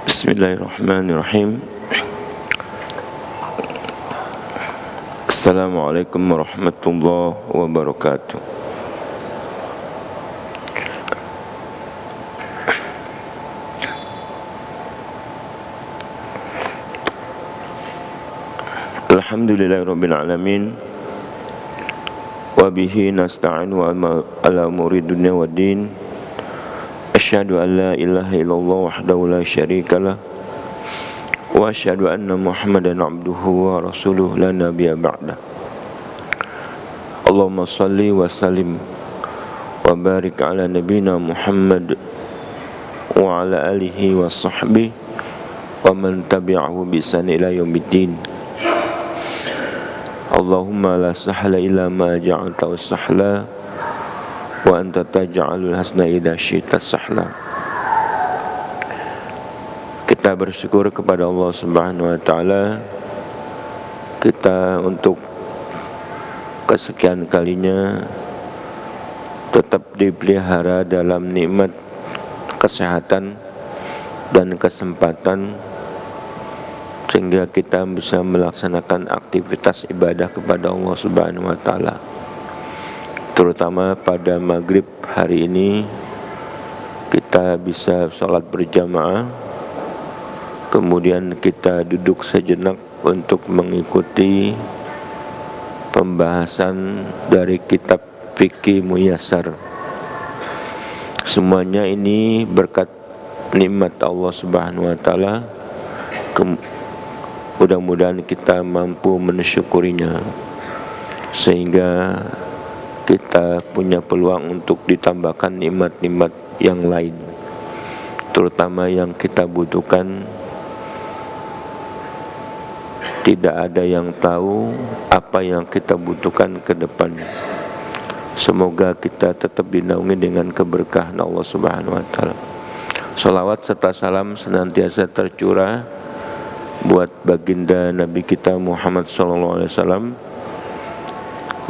Bismillahirrahmanirrahim. Assalamualaikum warahmatullahi wabarakatuh. Alhamdulillahirabbil alamin. Wa bihi nasta'inu ala umuri dunya waddin. Asyhadu an la ilaha illallah wahdahu la syarikalah wa asyhadu anna Muhammadan abduhu wa rasuluhu la nabiyya ba'da. Allahumma salli wa sallim wa barik ala nabiyyina Muhammad wa ala alihi wa sahbihi wa man tabi'ahu bi ihsan ila yaumiddin. Allahumma la sahla illa ma ja'altahu sahla wa anta taj'alul hasna idza syi'ta sahla. Kita bersyukur kepada Allah Subhanahu wa taala, kita untuk kesekian kalinya tetap dipelihara dalam nikmat kesehatan dan kesempatan, sehingga kita bisa melaksanakan aktivitas ibadah kepada Allah Subhanahu wa taala. Terutama pada maghrib hari ini kita bisa sholat berjamaah, kemudian kita duduk sejenak untuk mengikuti pembahasan dari kitab Fikih Muyassar. Semuanya ini berkat nikmat Allah Subhanahu wa taala. Mudah-mudahan kita mampu mensyukurinya sehingga kita punya peluang untuk ditambahkan nikmat-nikmat yang lain, terutama yang kita butuhkan. Tidak ada yang tahu apa yang kita butuhkan ke depan. Semoga kita tetap dinaungi dengan keberkahan Allah Subhanahu wa taala. Shalawat serta salam senantiasa tercurah buat baginda Nabi kita Muhammad SAW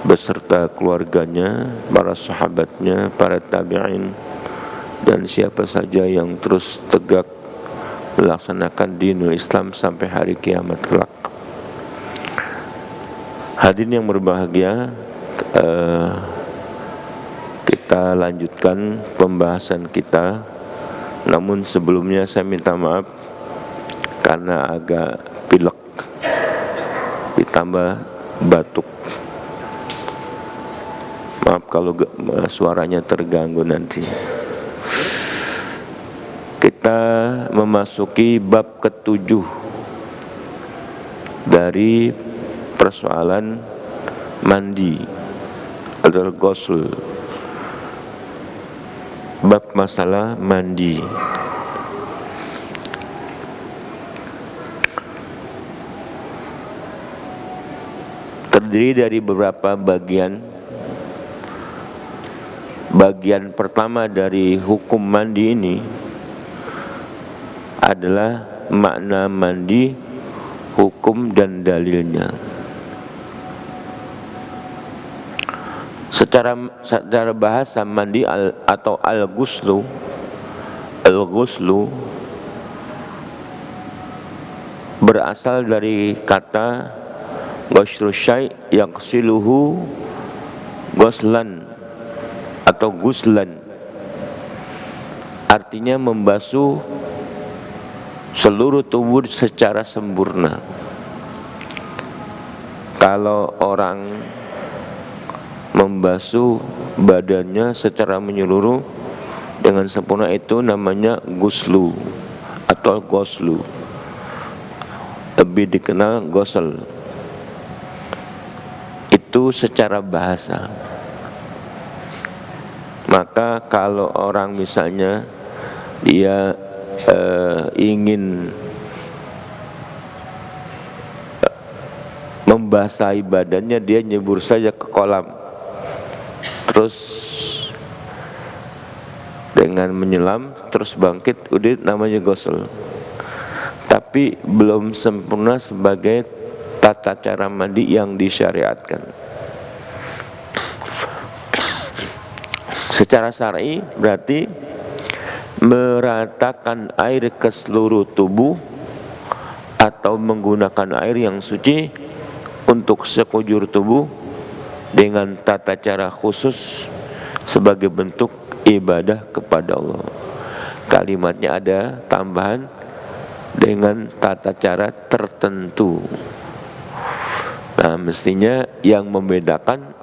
beserta keluarganya, para sahabatnya, para tabi'in, dan siapa saja yang terus tegak melaksanakan dinul Islam sampai hari kiamat kelak. Hadirin yang berbahagia, kita lanjutkan pembahasan kita. Namun sebelumnya saya minta maaf karena agak pilek ditambah batuk. Maaf kalau suaranya terganggu nanti. Kita memasuki bab ke-7 dari persoalan mandi atau ghusl. Bab masalah mandi. Terdiri dari beberapa bagian. Bagian pertama dari hukum mandi ini adalah makna mandi, hukum dan dalilnya. Secara bahasa mandi atau al-ghuslu berasal dari kata ghuslu syai' yaghsiluhu ghuslan atau guslan, artinya membasuh seluruh tubuh secara sempurna. Kalau orang membasuh badannya secara menyeluruh dengan sempurna, itu namanya guslu atau ghuslu, lebih dikenal ghusl. Itu secara bahasa. Maka kalau orang misalnya dia ingin membasahi badannya, dia nyebur saja ke kolam, terus dengan menyelam terus bangkit, udah namanya ghusl. Tapi belum sempurna sebagai tata cara mandi yang disyariatkan. Secara syar'i berarti meratakan air ke seluruh tubuh atau menggunakan air yang suci untuk sekujur tubuh dengan tata cara khusus sebagai bentuk ibadah kepada Allah. Kalimatnya ada tambahan dengan tata cara tertentu. Nah, mestinya yang membedakan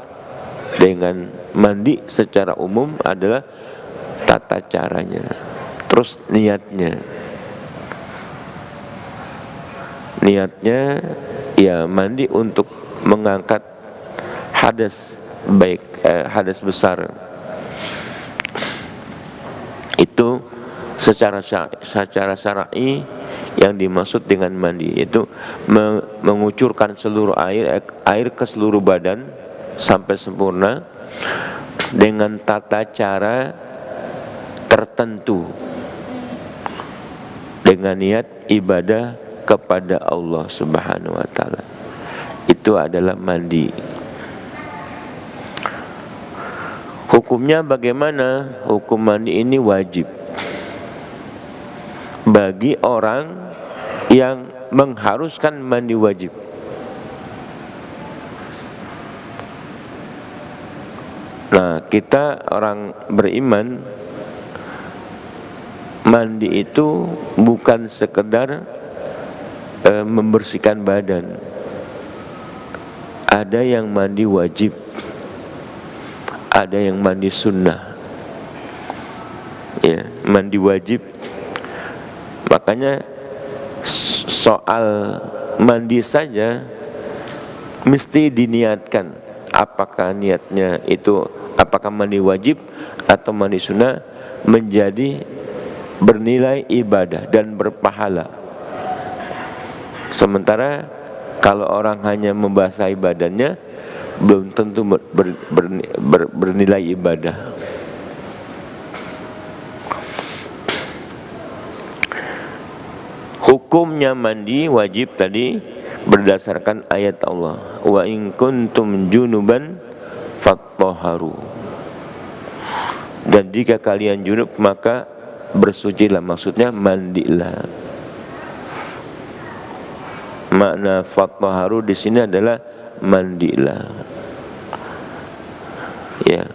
dengan mandi secara umum adalah tata caranya, terus niatnya. Niatnya ya mandi untuk mengangkat hadas, baik hadas besar. Itu secara syar'i yang dimaksud dengan mandi, yaitu mengucurkan seluruh air ke seluruh badan sampai sempurna dengan tata cara tertentu dengan niat ibadah kepada Allah Subhanahu wa taala. Itu adalah mandi. Hukumnya bagaimana? Hukum mandi ini wajib bagi orang yang mengharuskan mandi wajib. Nah, kita orang beriman, mandi itu bukan sekedar membersihkan badan. Ada yang mandi wajib, ada yang mandi sunnah. Ya, mandi wajib. Makanya soal mandi saja mesti diniatkan. Apakah niatnya itu apakah mandi wajib atau mandi sunnah, menjadi bernilai ibadah dan berpahala. Sementara kalau orang hanya membasahi badannya, belum tentu bernilai ibadah. Hukumnya mandi wajib tadi berdasarkan ayat Allah, wa in kuntum junuban fattahharu. Dan jika kalian junub maka bersucilah, maksudnya mandilah. Makna fattahharu di sini adalah mandilah. Ya.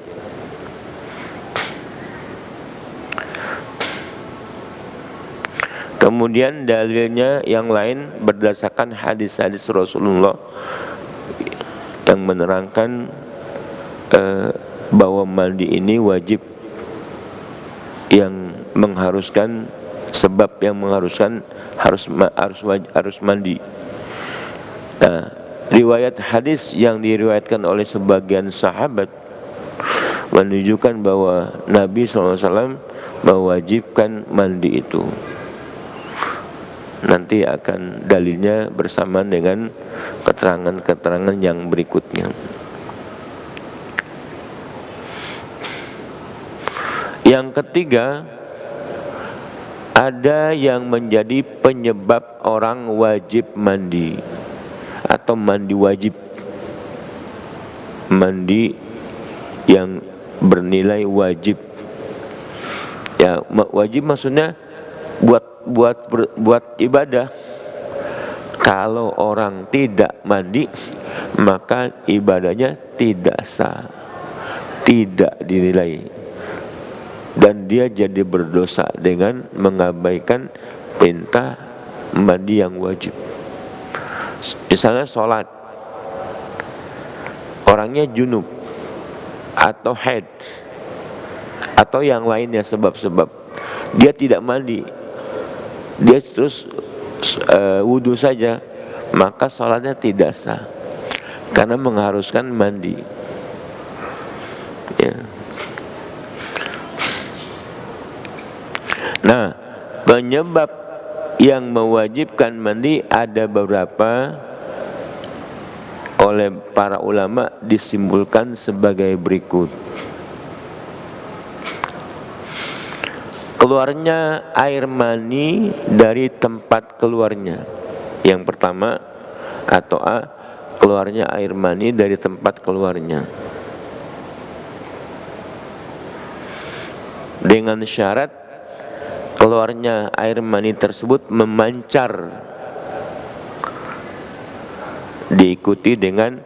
Kemudian dalilnya yang lain berdasarkan hadis-hadis Rasulullah yang menerangkan bahwa mandi ini wajib, yang mengharuskan, sebab yang mengharuskan harus mandi. Nah, riwayat hadis yang diriwayatkan oleh sebagian sahabat menunjukkan bahwa Nabi SAW mewajibkan mandi itu. Nanti akan dalilnya bersamaan dengan keterangan-keterangan yang berikutnya. Yang ketiga, ada yang menjadi penyebab orang wajib mandi atau mandi wajib. Mandi yang bernilai wajib. Ya, wajib maksudnya buat ibadah. Kalau orang tidak mandi, maka ibadahnya tidak sah, tidak dinilai, dan dia jadi berdosa dengan mengabaikan perintah mandi yang wajib. Misalnya sholat, orangnya junub atau haid atau yang lainnya sebab-sebab, dia tidak mandi, dia terus wudu saja, maka sholatnya tidak sah karena mengharuskan mandi. Ya. Nah, penyebab yang mewajibkan mandi ada beberapa, oleh para ulama disimpulkan sebagai berikut. Keluarnya air mani dari tempat keluarnya. Yang pertama, atau A, keluarnya air mani dari tempat keluarnya. Dengan syarat keluarnya air mani tersebut memancar, diikuti dengan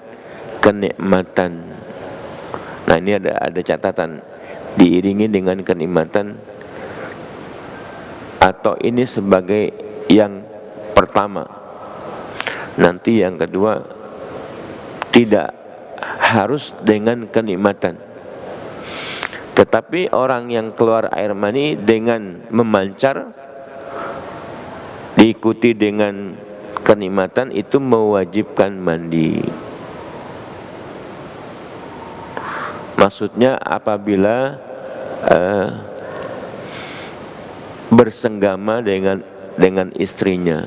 kenikmatan. Nah, ini ada catatan, diiringi dengan kenikmatan, atau ini sebagai yang pertama. Nanti yang kedua tidak harus dengan kenikmatan, tetapi orang yang keluar air mani dengan memancar diikuti dengan kenikmatan itu mewajibkan mandi. Maksudnya apabila bersenggama dengan istrinya,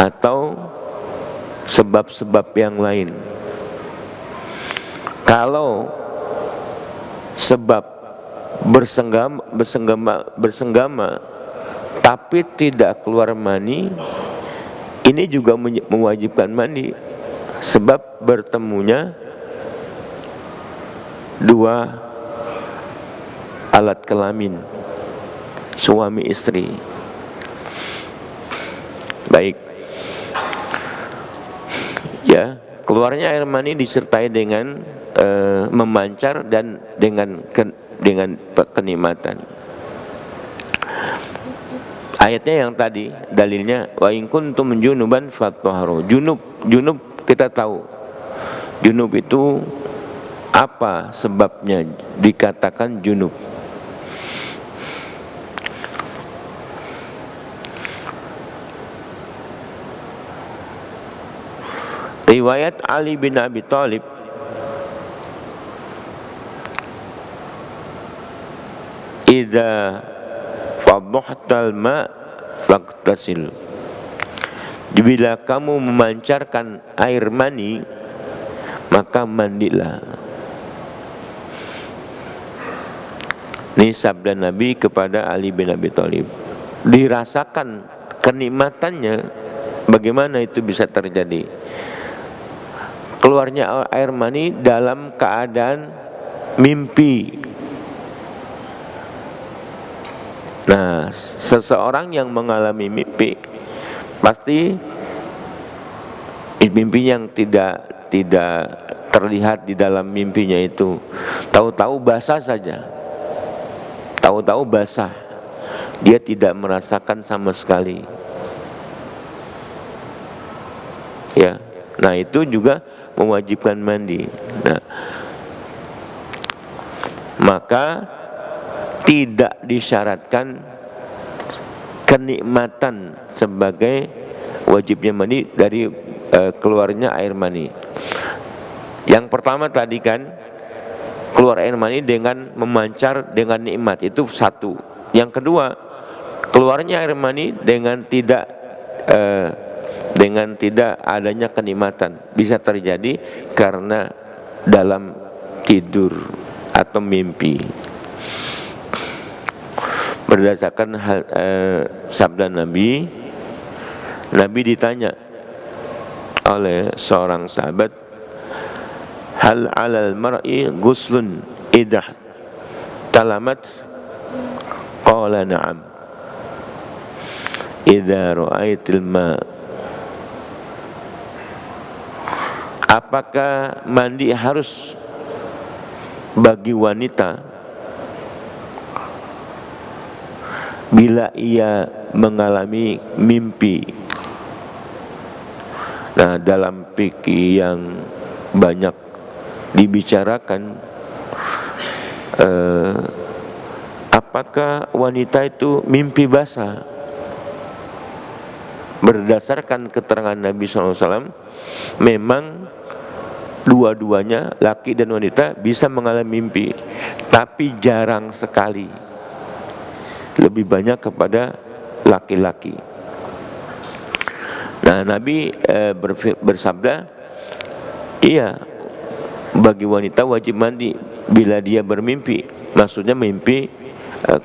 atau sebab-sebab yang lain. Kalau sebab bersenggama tapi tidak keluar mani, ini juga mewajibkan mandi, sebab bertemunya dua alat kelamin, suami istri. Baik, ya, keluarnya air mani disertai dengan memancar dan dengan kenikmatan. Ayatnya yang tadi dalilnya wa in kuntum junuban fatahharu. Junub kita tahu. Junub itu apa sebabnya dikatakan junub? Riwayat Ali bin Abi Thalib idza fadhahtal ma faqtasil. Bila kamu memancarkan air mani, maka mandilah. Ini sabda Nabi kepada Ali bin Abi Thalib. Dirasakan kenikmatannya, bagaimana itu bisa terjadi? Keluarnya air mani dalam keadaan mimpi. Nah, seseorang yang mengalami mimpi pasti mimpi yang tidak terlihat di dalam mimpinya itu, tahu-tahu basah saja, tahu-tahu basah, dia tidak merasakan sama sekali. Ya, nah itu juga mewajibkan mandi. Nah, maka tidak disyaratkan kenikmatan sebagai wajibnya mandi dari keluarnya air mani. Yang pertama tadi kan keluar air mani dengan memancar dengan nikmat, itu satu. Yang kedua, keluarnya air mani dengan tidak adanya kenikmatan, bisa terjadi karena dalam tidur atau mimpi. Berdasarkan sabda Nabi ditanya oleh seorang sahabat, hal 'alal mar'i ghuslun idah talamat? Qala na'am idza ra'aitil ma. Apakah mandi harus bagi wanita bila ia mengalami mimpi? Nah, dalam fikih yang banyak dibicarakan, apakah wanita itu mimpi basah? Berdasarkan keterangan Nabi SAW, memang dua-duanya, laki dan wanita, bisa mengalami mimpi, tapi jarang sekali, lebih banyak kepada laki-laki. Nah, Nabi bersabda, iya, bagi wanita wajib mandi bila dia bermimpi. Maksudnya mimpi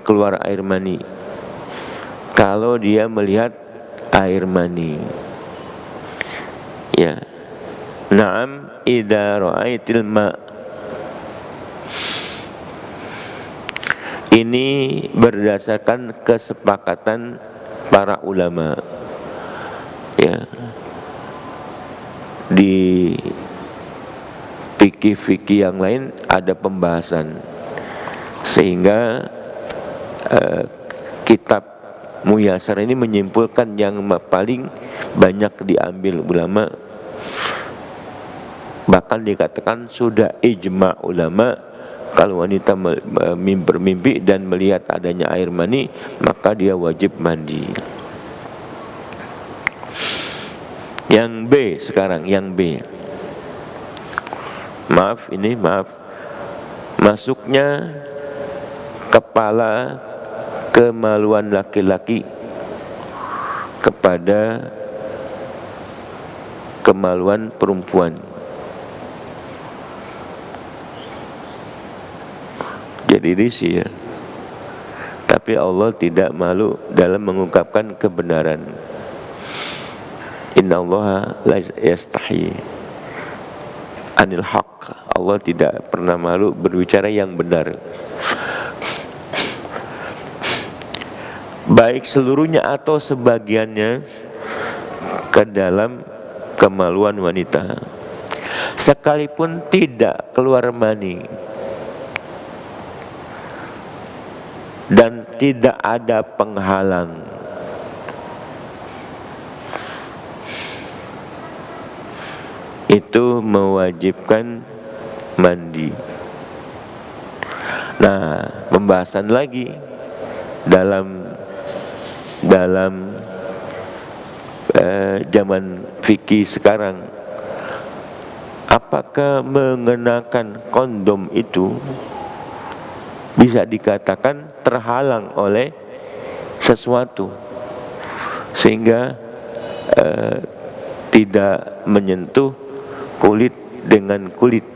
keluar air mani, kalau dia melihat air mani. Ya, na'am idza ra'aitil ma. Ini berdasarkan kesepakatan para ulama. Ya. Di fikih-fikih yang lain ada pembahasan, sehingga kitab Muyasar ini menyimpulkan yang paling banyak diambil ulama, bahkan dikatakan sudah ijma ulama kalau wanita bermimpi dan melihat adanya air mani maka dia wajib mandi. Yang B sekarang, yang B. Maaf, masuknya kepala kemaluan laki-laki kepada kemaluan perempuan. Jadi risih ya. Tapi Allah tidak malu dalam mengungkapkan kebenaran. Innallaha la yastahi anil haq. Allah tidak pernah malu berbicara yang benar, baik seluruhnya atau sebagiannya, ke dalam kemaluan wanita, sekalipun tidak keluar mani dan tidak ada penghalang. Itu mewajibkan mandi. Nah, pembahasan lagi dalam zaman fikih sekarang, apakah mengenakan kondom itu bisa dikatakan terhalang oleh sesuatu sehingga tidak menyentuh kulit dengan kulit,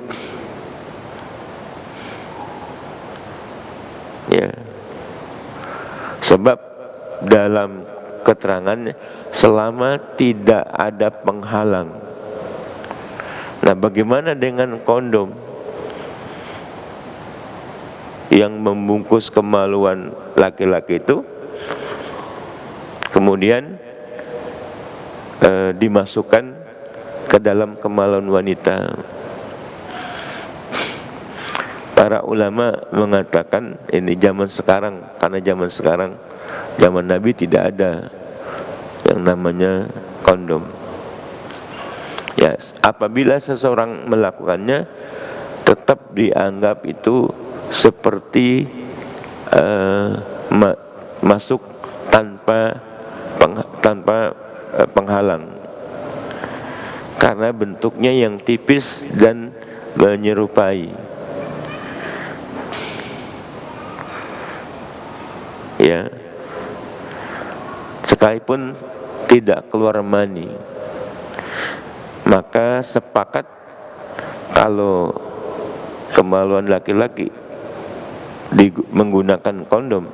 ya. Sebab dalam keterangannya selama tidak ada penghalang. Nah, bagaimana dengan kondom yang membungkus kemaluan laki-laki itu kemudian dimasukkan ke dalam kemaluan wanita? Para ulama mengatakan ini zaman sekarang, karena zaman Nabi tidak ada yang namanya kondom. Ya, apabila seseorang melakukannya tetap dianggap itu seperti masuk tanpa penghalang, karena bentuknya yang tipis dan menyerupai, ya, sekalipun tidak keluar mani. Maka sepakat kalau kemaluan laki-laki menggunakan kondom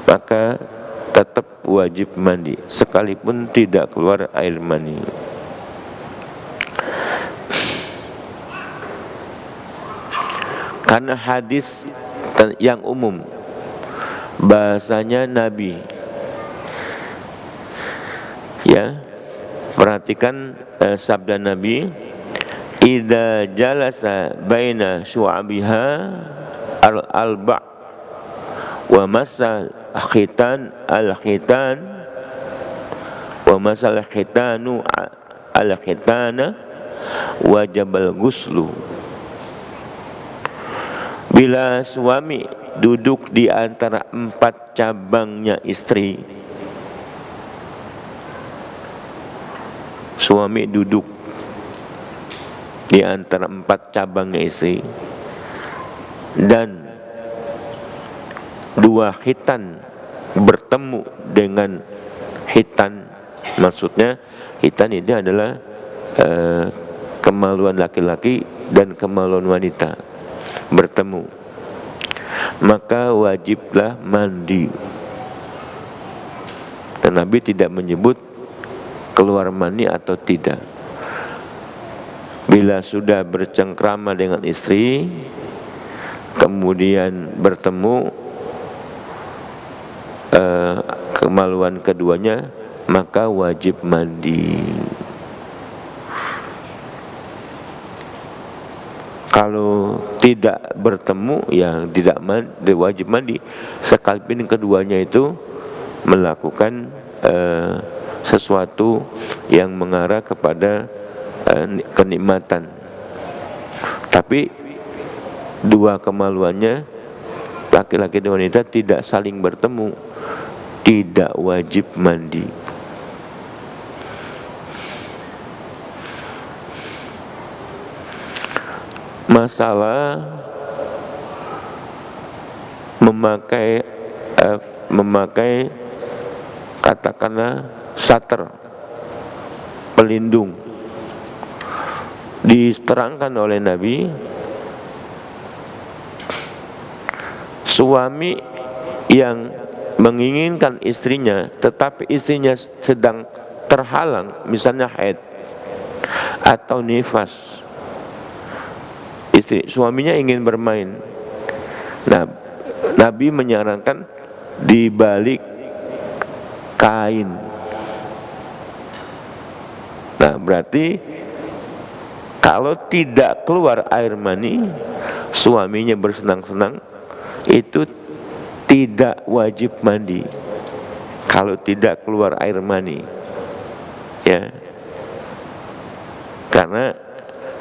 maka tetap wajib mandi sekalipun tidak keluar air mani. Karena hadis yang umum, bahasanya Nabi, ya, perhatikan sabda Nabi, idza jalasa baina syu'abiha al-alba' wa masa khitan al-khitan wa masal khitanu al-khitana wajibal ghuslu. Bila suami duduk di antara 4 cabangnya istri, suami duduk di antara 4 cabangnya istri dan 2 khitan bertemu dengan khitan, maksudnya khitan ini adalah kemaluan laki-laki dan kemaluan wanita bertemu, maka wajiblah mandi. Dan Nabi tidak menyebut keluar mani atau tidak. Bila sudah bercengkrama dengan istri kemudian bertemu kemaluan keduanya, maka wajib mandi. Kalau tidak bertemu, ya tidak wajib mandi, sekalipun keduanya itu melakukan sesuatu yang mengarah kepada kenikmatan. Tapi dua kemaluannya, laki-laki dan wanita, tidak saling bertemu, tidak wajib mandi. Masalah memakai katakanlah sater, pelindung, diterangkan oleh Nabi, suami yang menginginkan istrinya tetapi istrinya sedang terhalang, misalnya haid atau nifas, suaminya ingin bermain, nah Nabi menyarankan dibalik kain. Nah berarti kalau tidak keluar air mani, suaminya bersenang-senang, itu tidak wajib mandi kalau tidak keluar air mani, ya. Karena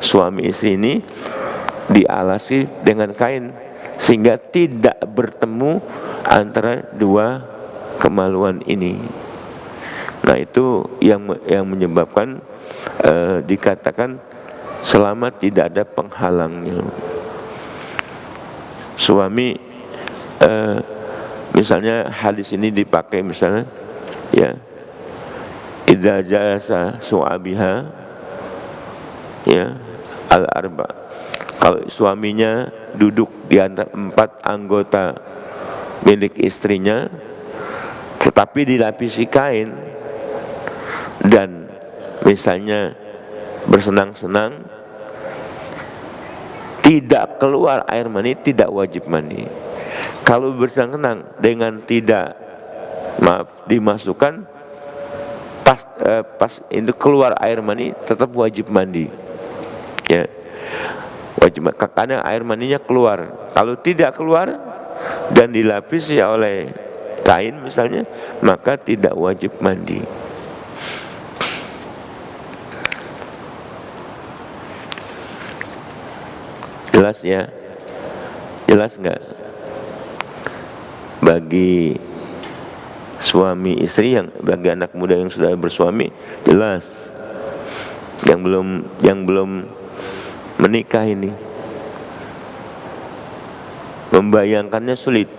suami istri ini dialasi dengan kain sehingga tidak bertemu antara dua kemaluan ini. Nah itu yang menyebabkan dikatakan selama tidak ada penghalangnya. Suami misalnya hadis ini dipakai misalnya, ya, idza jalasa su'abiha, ya, al-arba, kalau suaminya duduk di antara 4 anggota milik istrinya tetapi dilapisi kain dan misalnya bersenang-senang, tidak keluar air mani, tidak wajib mandi. Kalau bersenang-senang dengan tidak dimasukkan pas itu keluar air mani, tetap wajib mandi, ya, wajib, karena air maninya keluar. Kalau tidak keluar dan dilapisi oleh kain misalnya, maka tidak wajib mandi. Jelas ya? Jelas enggak? Bagi suami istri, bagi anak muda yang sudah bersuami, jelas. Yang belum menikah ini membayangkannya sulit.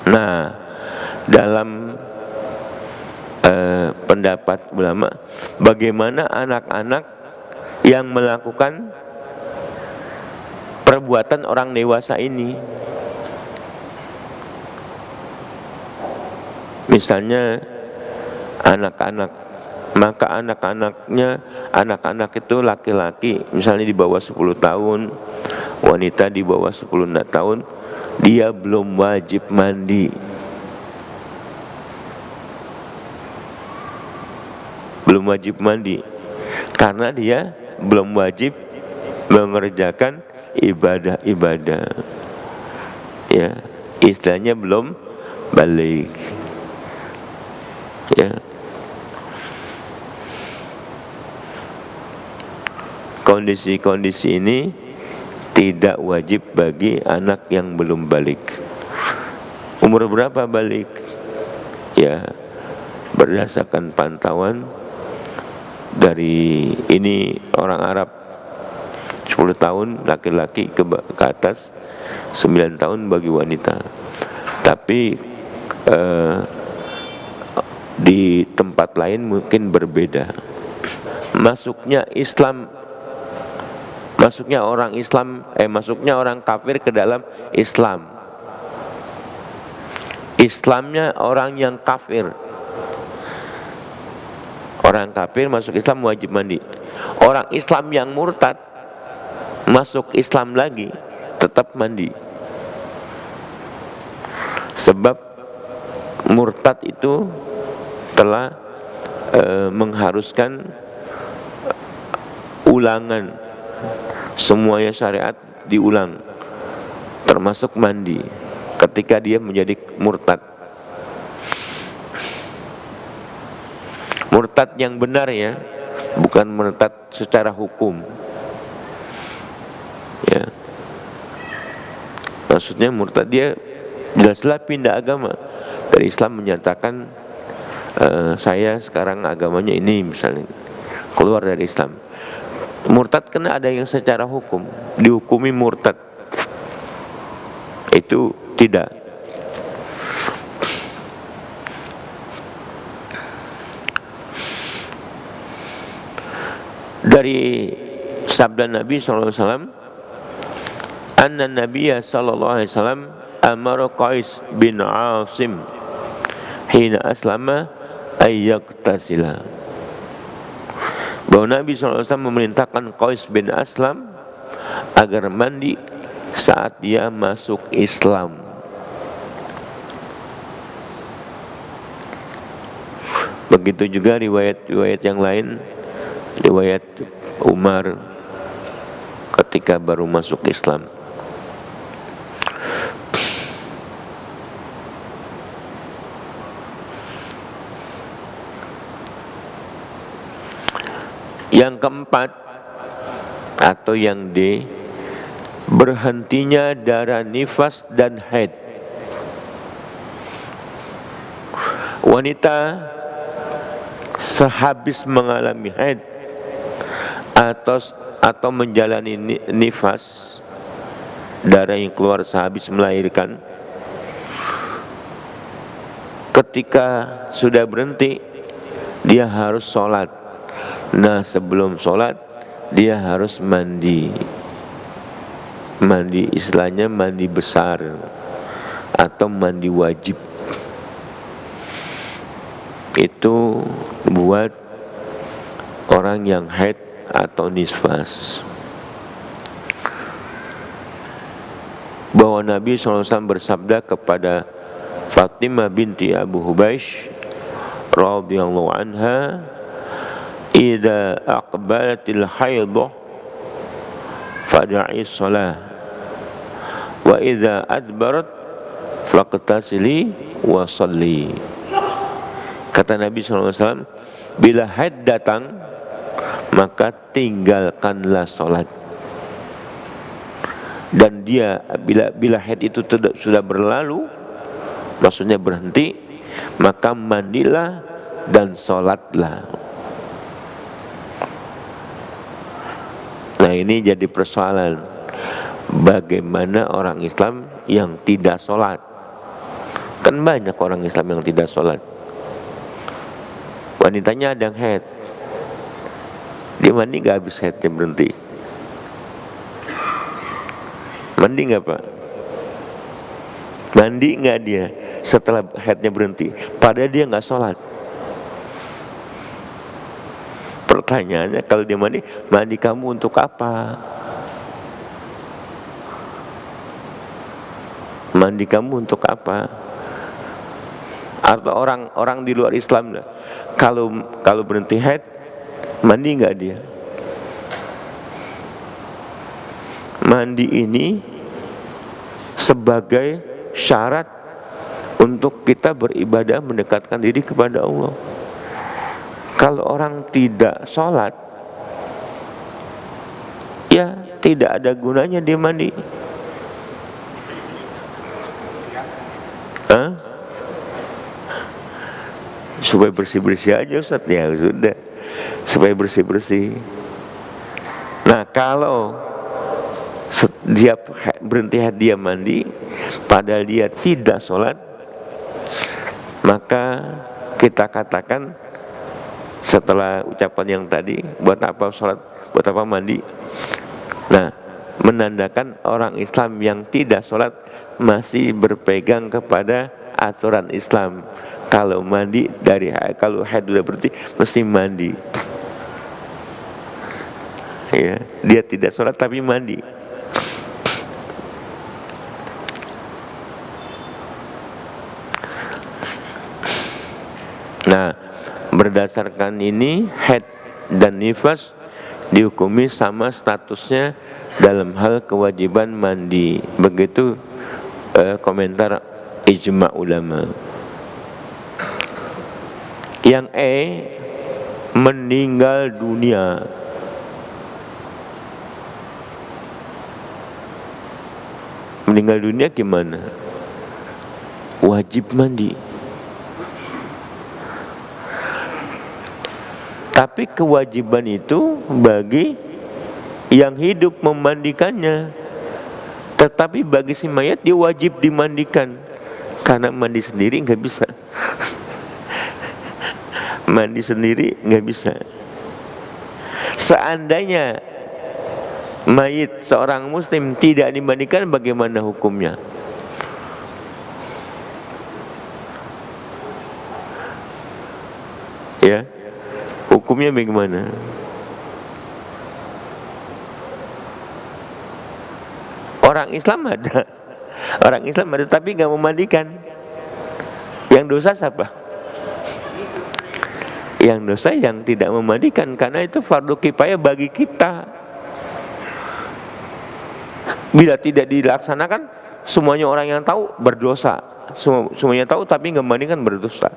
Nah, dalam pendapat ulama, bagaimana anak-anak yang melakukan perbuatan orang dewasa ini? Misalnya anak-anak, maka anak-anak itu laki-laki misalnya di bawah 10 tahun, wanita di bawah 10 tahun, dia belum wajib mandi. Belum wajib mandi karena dia belum wajib mengerjakan ibadah-ibadah, ya, istilahnya belum balik, ya. Kondisi-kondisi ini tidak wajib bagi anak yang belum balik. Umur berapa balik? Ya, berdasarkan pantauan dari ini orang Arab, 10 tahun laki-laki ke atas, 9 tahun bagi wanita. Tapi di tempat lain mungkin berbeda. Masuknya orang kafir ke dalam Islam. Islamnya orang yang kafir. Orang kafir masuk Islam wajib mandi. Orang Islam yang murtad masuk Islam lagi tetap mandi. Sebab murtad itu telah mengharuskan ulangan, semuanya syariat diulang, termasuk mandi ketika dia menjadi murtad. Murtad yang benar ya, bukan murtad secara hukum ya. Maksudnya murtad dia jelas-jelas pindah agama dari Islam, menyatakan saya sekarang agamanya ini, misalnya keluar dari Islam. Murtad kena ada yang secara hukum dihukumi murtad, itu tidak. Dari sabda Nabi SAW, anna Nabiya SAW amara Qais bin Asim hina aslama ayyaktasila, bahwa Nabi SAW memerintahkan Qais bin Aslam agar mandi saat dia masuk Islam. Begitu juga riwayat-riwayat yang lain, riwayat Umar ketika baru masuk Islam. Yang keempat atau yang D, berhentinya darah nifas dan haid. Wanita sehabis mengalami haid atau menjalani nifas, darah yang keluar sehabis melahirkan, ketika sudah berhenti dia harus sholat. Nah, sebelum sholat dia harus mandi. Mandi istilahnya mandi besar atau mandi wajib. Itu buat orang yang haid atau nifas. Bahwa Nabi SAW bersabda kepada Fatimah binti Abu Hubaish radhiyallahu anha, idza aqbalatil haidhah fad'i shalah wa idza adbarat faqtasili wa shalli. Kata Nabi SAW, bila haid datang maka tinggalkanlah sholat. Dan dia bila haid itu sudah berlalu, maksudnya berhenti, maka mandilah dan sholatlah. Nah, ini jadi persoalan, bagaimana orang Islam yang tidak sholat? Kan banyak orang Islam yang tidak sholat. Wanitanya ada yang haid, dia mandi gak habis haidnya berhenti? Mandi gak Pak? Mandi gak dia setelah haidnya berhenti? Padahal dia gak sholat. Pertanyaannya, kalau dia mandi, mandi kamu untuk apa? Mandi kamu untuk apa? Atau orang di luar Islam lah, kalau berhenti haid, mandi nggak dia? Mandi ini sebagai syarat untuk kita beribadah, mendekatkan diri kepada Allah. Kalau orang tidak sholat, ya tidak ada gunanya dia mandi. Supaya bersih-bersih aja Ustaz, ya sudah, supaya bersih-bersih. Nah, kalau dia berhenti dia mandi padahal dia tidak sholat, maka kita katakan setelah ucapan yang tadi, buat apa sholat, buat apa mandi? Nah, menandakan orang Islam yang tidak sholat masih berpegang kepada aturan Islam, Kalau mandi dari kalau haid udah berarti mesti mandi. Ya, dia tidak sholat tapi mandi. Nah, berdasarkan ini haid dan nifas dihukumi sama statusnya dalam hal kewajiban mandi. Begitu komentar ijma ulama. Yang meninggal dunia. Meninggal dunia gimana? Wajib mandi. Tapi kewajiban itu bagi yang hidup memandikannya. Tetapi bagi si mayat dia wajib dimandikan. Karena mandi sendiri nggak bisa. Mandi sendiri nggak bisa. Seandainya mayit seorang muslim tidak dimandikan, bagaimana hukumnya? Ya, hukumnya bagaimana? Orang Islam ada, tapi nggak memandikan. Yang dosa siapa? Yang dosa yang tidak memandikan, karena itu fardu kifayah bagi kita. Bila tidak dilaksanakan, semuanya orang yang tahu berdosa. Semuanya tahu tapi nggak memandikan berdosa.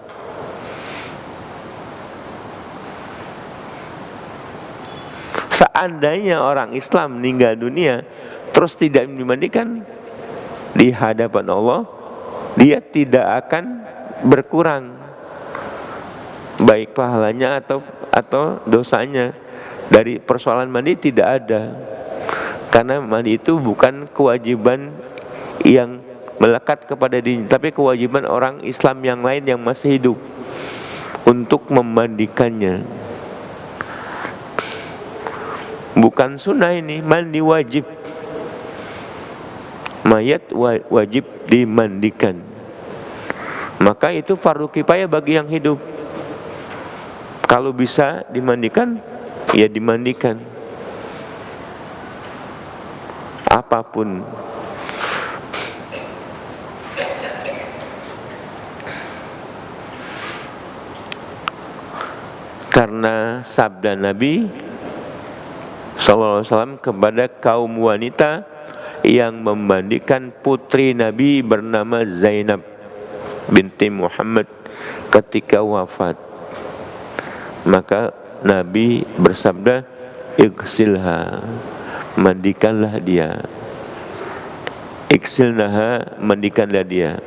Seandainya orang Islam meninggal dunia terus tidak dimandikan, di hadapan Allah dia tidak akan berkurang baik pahalanya atau dosanya. Dari persoalan mandi tidak ada, karena mandi itu bukan kewajiban yang melekat kepada diri, tapi kewajiban orang Islam yang lain yang masih hidup untuk memandikannya. Bukan sunnah ini, mandi wajib. Mayat wajib dimandikan. Maka itu fardu kifayah bagi yang hidup. Kalau bisa dimandikan, ya dimandikan. Apapun. Karena sabda Nabi SAW kepada kaum wanita yang memandikan putri Nabi bernama Zainab binti Muhammad ketika wafat, maka Nabi bersabda, "Igsilha, mandikanlah dia. Igsilnaha, mandikanlah dia."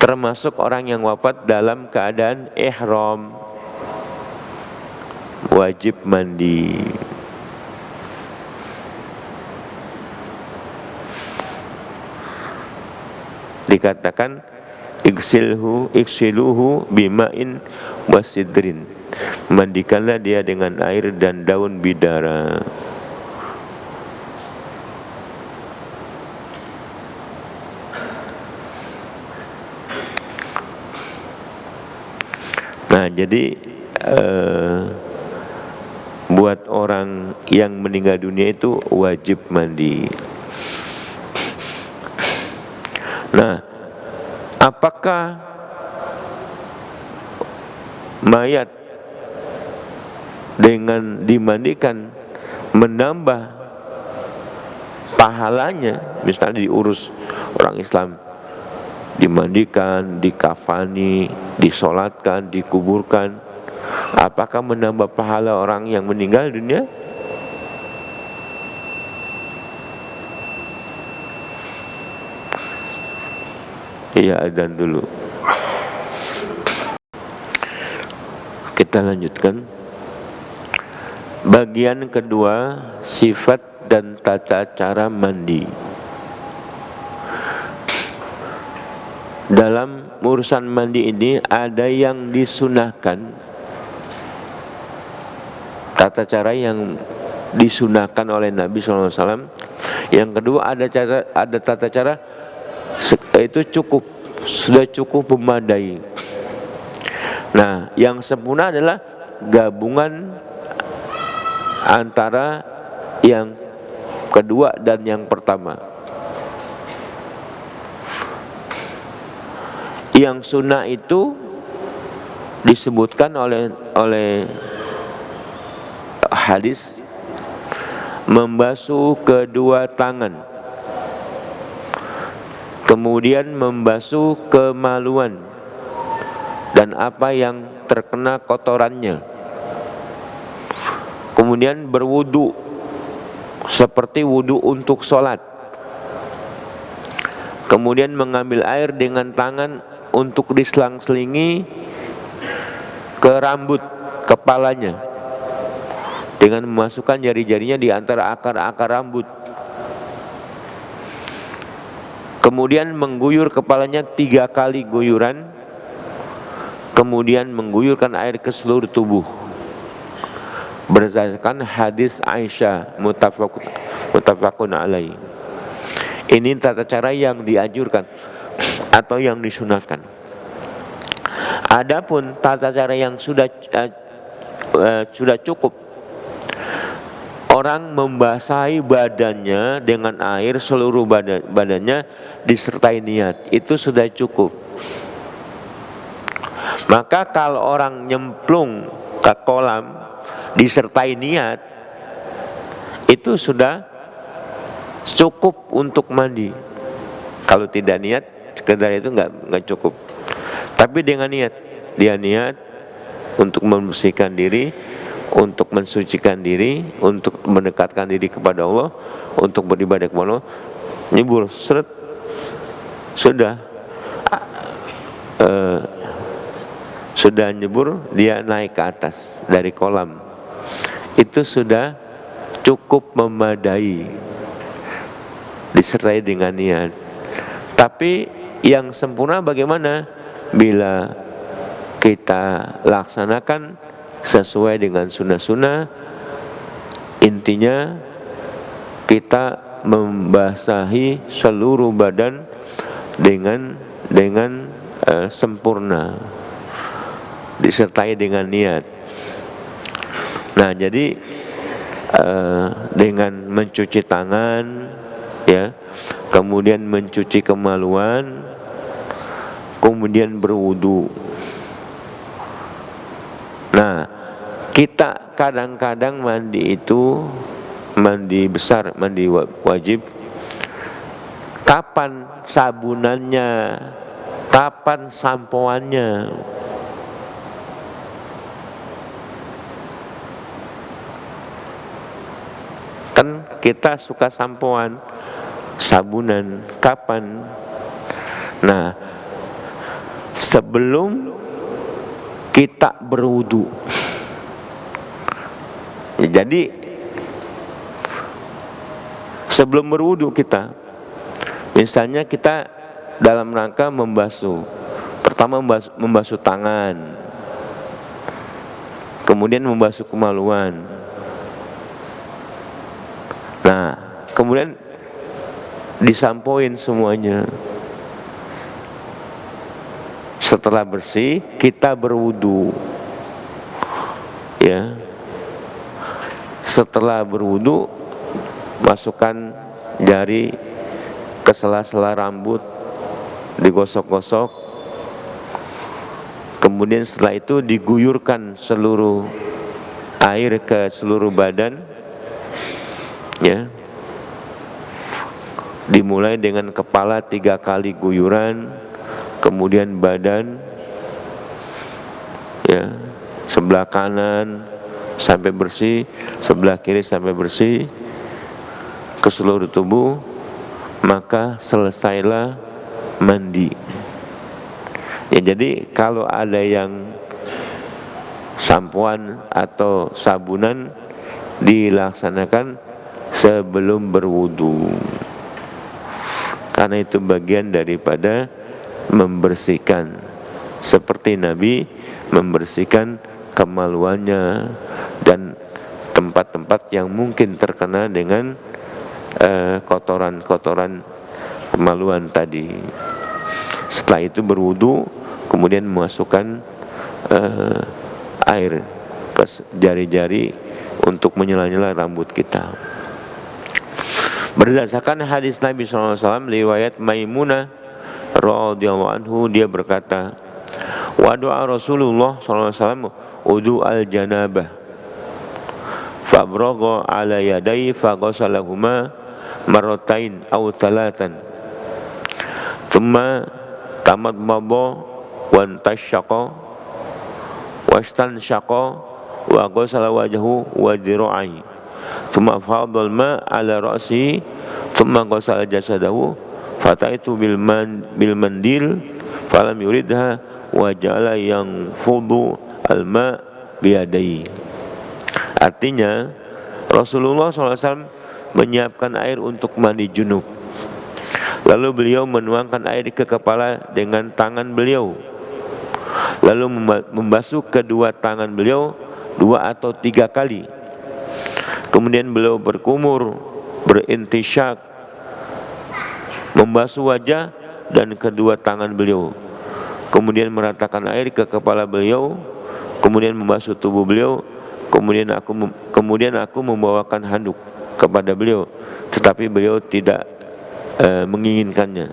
Termasuk orang yang wafat dalam keadaan ihram, wajib mandi. Dikatakan iksiluhu bima'in wasidrin, mandikanlah dia dengan air dan daun bidara. Nah, jadi buat orang yang meninggal dunia itu wajib mandi. Nah, apakah mayat dengan dimandikan menambah pahalanya? Misalnya diurus orang Islam, dimandikan, dikafani, disolatkan, dikuburkan, apakah menambah pahala orang yang meninggal dunia? Iya, adzan dulu. Kita lanjutkan. Bagian kedua, sifat dan tata cara mandi. Dalam urusan mandi ini ada yang disunahkan, tata cara yang disunahkan oleh Nabi SAW. Yang kedua ada tata cara itu cukup sudah cukup memadai. Nah, yang sempurna adalah gabungan antara yang kedua dan yang pertama. Yang sunnah itu disebutkan oleh hadis membasuh kedua tangan, kemudian membasuh kemaluan dan apa yang terkena kotorannya, kemudian berwudu seperti wudu untuk sholat, kemudian mengambil air dengan tangan untuk diselang-selingi ke rambut kepalanya dengan memasukkan jari-jarinya di antara akar-akar rambut, kemudian mengguyur kepalanya 3 kali guyuran, kemudian mengguyurkan air ke seluruh tubuh berdasarkan hadis Aisyah muttafaqun alaih. Ini tata cara yang dianjurkan atau yang disunahkan. Adapun tata cara yang sudah cukup, orang membasahi badannya dengan air, seluruh badannya disertai niat, itu sudah cukup. Maka kalau orang nyemplung ke kolam disertai niat, itu sudah cukup untuk mandi. Kalau tidak niat, sekedar itu nggak cukup. Tapi dengan niat, dia niat untuk membersihkan diri, untuk mensucikan diri, untuk mendekatkan diri kepada Allah, untuk beribadah kepada Allah, nyebur, seret, sudah nyebur, dia naik ke atas dari kolam, itu sudah cukup memadai, disertai dengan niat. Tapi yang sempurna bagaimana? Bila kita laksanakan sesuai dengan sunnah-sunnah, intinya kita membasahi seluruh badan dengan sempurna, disertai dengan niat. Nah, jadi dengan mencuci tangan, ya, kemudian mencuci kemaluan, kemudian berwudu. Nah, kita kadang-kadang mandi itu, mandi besar, mandi wajib, kapan sabunannya, kapan sampoannya? Kan kita suka sampoan, sabunan, kapan? Nah, sebelum kita berwudu. Jadi sebelum berwudu kita, misalnya kita dalam rangka membasuh, pertama membasuh tangan, kemudian membasuh kemaluan. Nah, kemudian disampoin semuanya. Setelah bersih, kita berwudu, ya. Setelah berwudu, masukkan jari ke sela-sela rambut, digosok-gosok. Kemudian setelah itu diguyurkan seluruh air ke seluruh badan, ya. Dimulai dengan kepala 3 kali guyuran, kemudian badan, ya, sebelah kanan sampai bersih, sebelah kiri sampai bersih, ke seluruh tubuh, maka selesailah mandi. Ya, jadi kalau ada yang sampoan atau sabunan dilaksanakan sebelum berwudu, karena itu bagian daripada membersihkan, seperti Nabi membersihkan kemaluannya dan tempat-tempat yang mungkin terkena dengan kotoran-kotoran kemaluan tadi. Setelah itu berwudu, kemudian memasukkan air ke jari-jari untuk menyela-nyela rambut kita. Berdasarkan hadis Nabi SAW riwayat Maimunah radhiyallahu anhu, dia berkata, wa doa Rasulullah SAW wudu al-janabah fabragha ala yadayhi faghasalahuma marratain aw thalatan thumma tamadmada wantashaqa wastanshaqa wa ghasala wajhahu wa dhira'i thumma fadal ma ala ra'si thumma ghasala jasadahu fataitu bil mandil falam yuridha wa ja'ala yang fudu al-ma biyadai. Artinya Rasulullah SAW menyiapkan air untuk mandi junub, lalu beliau menuangkan air ke kepala dengan tangan beliau, lalu membasuh kedua tangan beliau 2 atau 3 kali. Kemudian beliau berkumur, berintisyak, membasuh wajah dan kedua tangan beliau, kemudian meratakan air ke kepala beliau, kemudian membasuh tubuh beliau. Kemudian aku membawakan handuk kepada beliau, tetapi beliau tidak menginginkannya.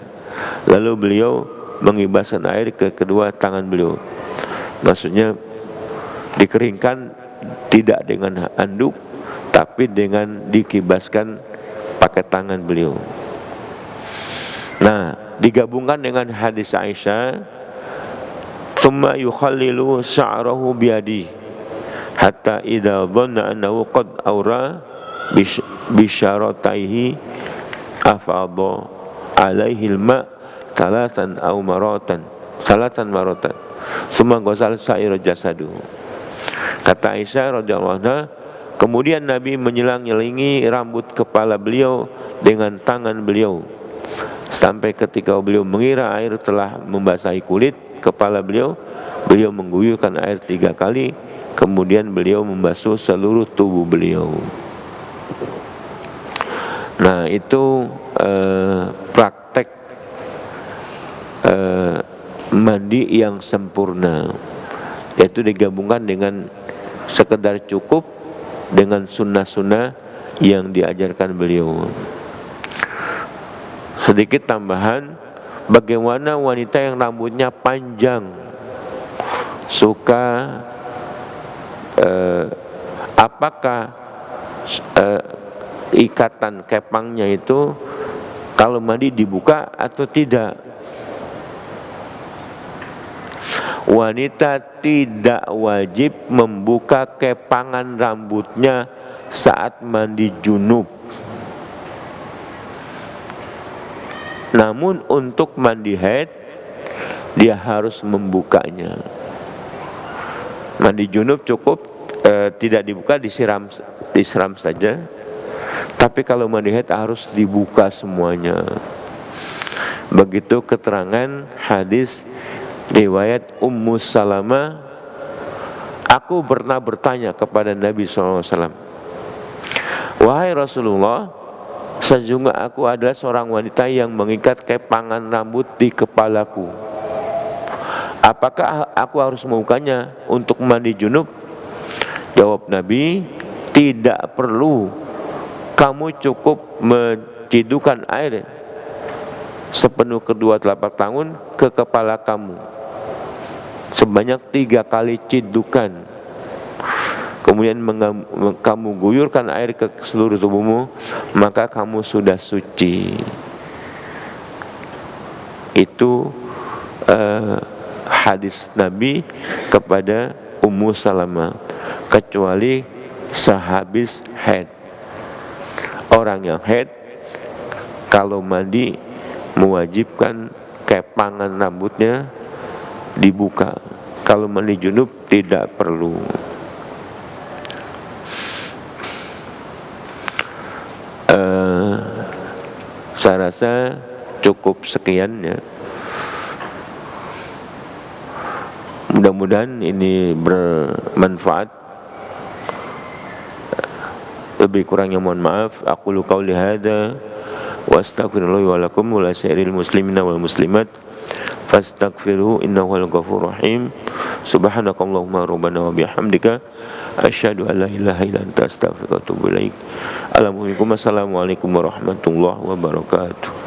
Lalu beliau mengibaskan air ke kedua tangan beliau. Maksudnya dikeringkan tidak dengan handuk, tapi dengan dikibaskan pakai tangan beliau. Nah, digabungkan dengan hadis Aisyah, thumma yukhallilu sya'rahu biyadi hatta idza dhanna annahu qad awra bisyarataihi afadha alaihi al-ma' salatan maratan thumma ghasala sa'ira jasadu. Kata Aisyah radhiyallahu anha, kemudian Nabi menyelang-nyelingi rambut kepala beliau dengan tangan beliau sampai ketika beliau mengira air telah membasahi kulit kepala beliau, beliau mengguyurkan air 3 kali, kemudian beliau membasuh seluruh tubuh beliau. Nah, itu praktek mandi yang sempurna, yaitu digabungkan dengan sekedar cukup dengan sunnah-sunnah yang diajarkan beliau. Sedikit tambahan, bagaimana wanita yang rambutnya panjang suka apakah ikatan kepangnya itu kalau mandi dibuka atau tidak? Wanita tidak wajib membuka kepangan rambutnya saat mandi junub. Namun untuk mandi haid dia harus membukanya. Mandi junub cukup tidak dibuka, disiram saja. Tapi kalau mandi haid harus dibuka semuanya. Begitu keterangan hadis riwayat Ummu Salamah, aku pernah bertanya kepada Nabi SAW, wahai Rasulullah, sesungguhnya aku adalah seorang wanita yang mengikat kepangan rambut di kepalaku. Apakah aku harus membukanya untuk mandi junub? Jawab Nabi, tidak perlu. Kamu cukup mencidukkan air sepenuh kedua telapak tangan ke kepala kamu sebanyak 3 kali cidukan. Kemudian kamu guyurkan air ke seluruh tubuhmu, maka kamu sudah suci. Itu hadis Nabi kepada Ummu Salamah, kecuali sehabis haid. Orang yang haid kalau mandi mewajibkan kepangan rambutnya dibuka. Kalau mandi junub tidak perlu. Saya rasa cukup sekian ya. Mudah-mudahan ini bermanfaat. Lebih kurangnya mohon maaf. Aqulu qauli hadza wa astaghfirullah wa lakum wa la sa'iril muslimina wal muslimat fastaghfiruhu innahu huwal ghafurur rahim. Subhanakallahumma rabbana wa bihamdika asyhadu an la ilaha illa anta astaghfiruka wa atubu ilaik. Assalamualaikum warahmatullahi wabarakatuh.